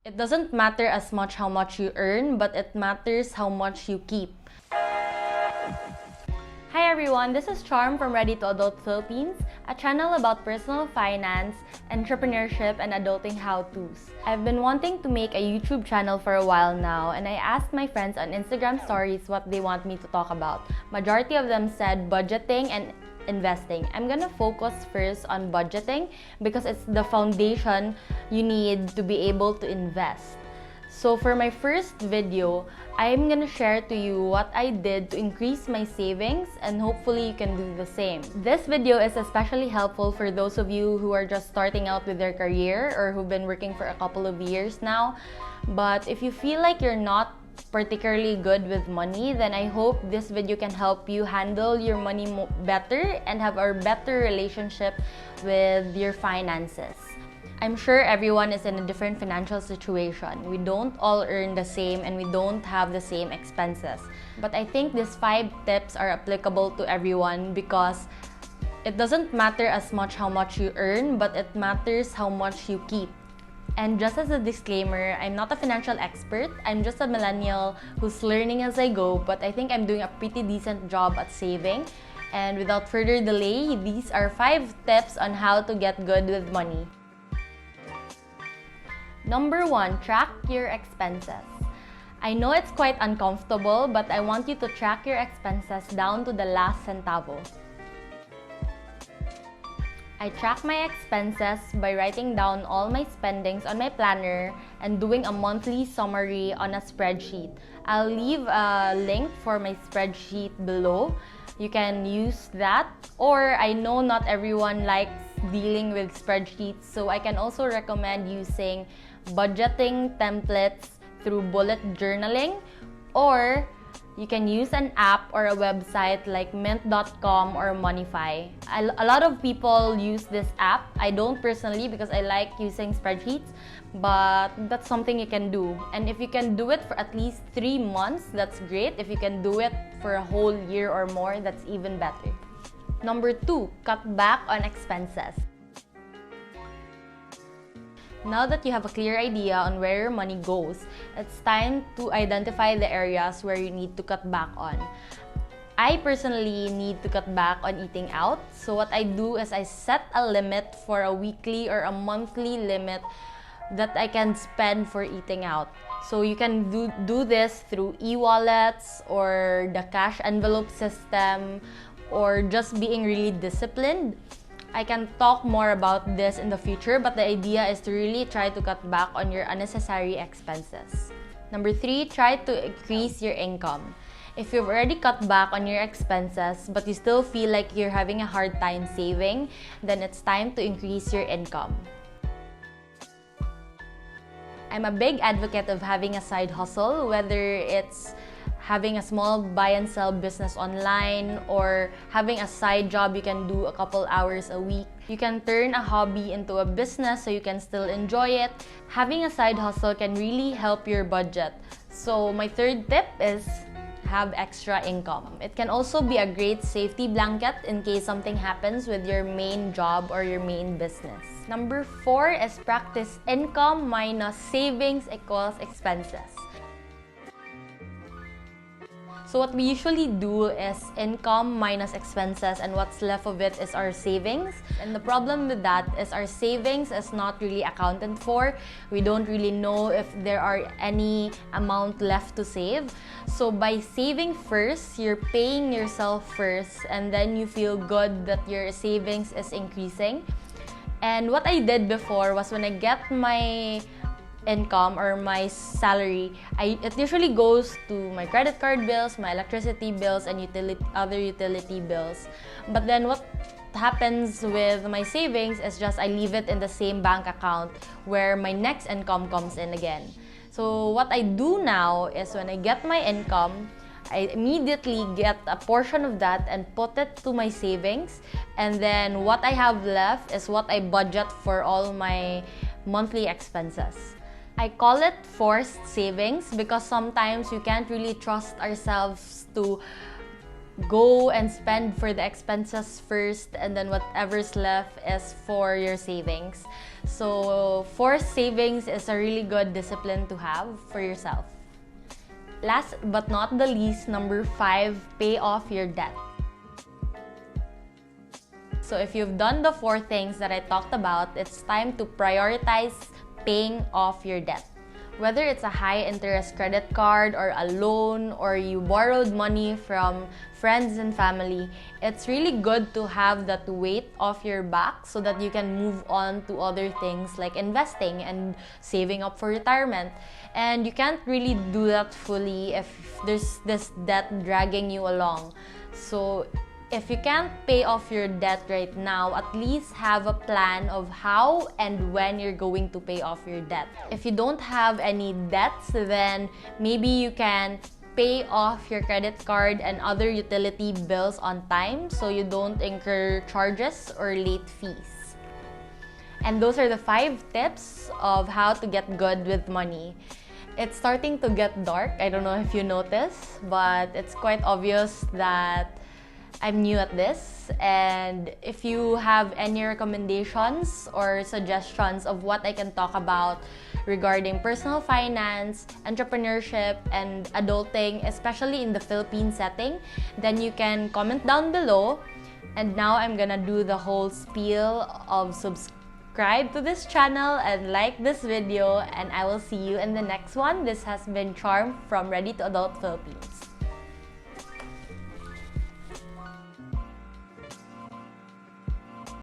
It doesn't matter as much how much you earn, but it matters how much you keep. Hi everyone, this is Charm from Ready to Adult Philippines, a channel about personal finance, entrepreneurship, and adulting how-tos. I've been wanting to make a YouTube channel for a while now, and I asked my friends on Instagram stories what they want me to talk about. Majority of them said budgeting and investing. I'm gonna focus first on budgeting because it's the foundation you need to be able to invest. So for my first video, I'm gonna share to you what I did to increase my savings, and hopefully you can do the same. This video is especially helpful for those of you who are just starting out with their career or who've been working for a couple of years now. But if you feel like you're not particularly good with money, then I hope this video can help you handle your money better and have a better relationship with your finances. I'm sure everyone is in a different financial situation. We don't all earn the same and we don't have the same expenses. But I think these 5 tips are applicable to everyone because it doesn't matter as much how much you earn, but it matters how much you keep. And just as a disclaimer, I'm not a financial expert. I'm just a millennial who's learning as I go, but I think I'm doing a pretty decent job at saving. And without further delay, these are 5 tips on how to get good with money. Number 1, track your expenses. I know it's quite uncomfortable, but I want you to track your expenses down to the last centavo. I track my expenses by writing down all my spendings on my planner and doing a monthly summary on a spreadsheet. I'll leave a link for my spreadsheet below. You can use that, or I know not everyone likes dealing with spreadsheets, so I can also recommend using budgeting templates through bullet journaling, or you can use an app or a website like mint.com or Monify. A lot of people use this app. I don't personally because I like using spreadsheets, but that's something you can do. And if you can do it for at least 3 months, that's great. If you can do it for a whole year or more, that's even better. Number 2, cut back on expenses. Now that you have a clear idea on where your money goes, it's time to identify the areas where you need to cut back on. I personally need to cut back on eating out. So what I do is I set a limit for a weekly or a monthly limit that I can spend for eating out. So you can do this through e-wallets or the cash envelope system, or just being really disciplined. I can talk more about this in the future, but the idea is to really try to cut back on your unnecessary expenses. Number 3, try to increase your income. If you've already cut back on your expenses, but you still feel like you're having a hard time saving, then it's time to increase your income. I'm a big advocate of having a side hustle, whether it's having a small buy and sell business online or having a side job you can do a couple hours a week. You can turn a hobby into a business so you can still enjoy it. Having a side hustle can really help your budget. So my 3rd tip is have extra income. It can also be a great safety blanket in case something happens with your main job or your main business. Number 4 is practice income minus savings equals expenses. So what we usually do is income minus expenses, and what's left of it is our savings. And the problem with that is our savings is not really accounted for. We don't really know if there are any amount left to save. So by saving first, you're paying yourself first, and then you feel good that your savings is increasing. And what I did before was when I get my income or my salary, it usually goes to my credit card bills, my electricity bills, and other utility bills. But then what happens with my savings is just I leave it in the same bank account where my next income comes in again. So what I do now is when I get my income, I immediately get a portion of that and put it to my savings, and then what I have left is what I budget for all my monthly expenses. I call it forced savings because sometimes we can't really trust ourselves to go and spend for the expenses first, and then whatever's left is for your savings. So forced savings is a really good discipline to have for yourself. Last but not the least, number 5, pay off your debt. So if you've done the 4 things that I talked about, it's time to prioritize paying off your debt. Whether it's a high-interest credit card or a loan, or you borrowed money from friends and family, it's really good to have that weight off your back so that you can move on to other things like investing and saving up for retirement. And you can't really do that fully if there's this debt dragging you along. So if you can't pay off your debt right now, at least have a plan of how and when you're going to pay off your debt. If you don't have any debts, then maybe you can pay off your credit card and other utility bills on time so you don't incur charges or late fees. And those are the 5 tips of how to get good with money. It's starting to get dark. I don't know if you notice, but it's quite obvious that I'm new at this, and if you have any recommendations or suggestions of what I can talk about regarding personal finance, entrepreneurship, and adulting, especially in the Philippine setting, then you can comment down below. And now I'm gonna do the whole spiel of subscribe to this channel and like this video, and I will see you in the next one. This has been Charm from Ready to Adult Philippines.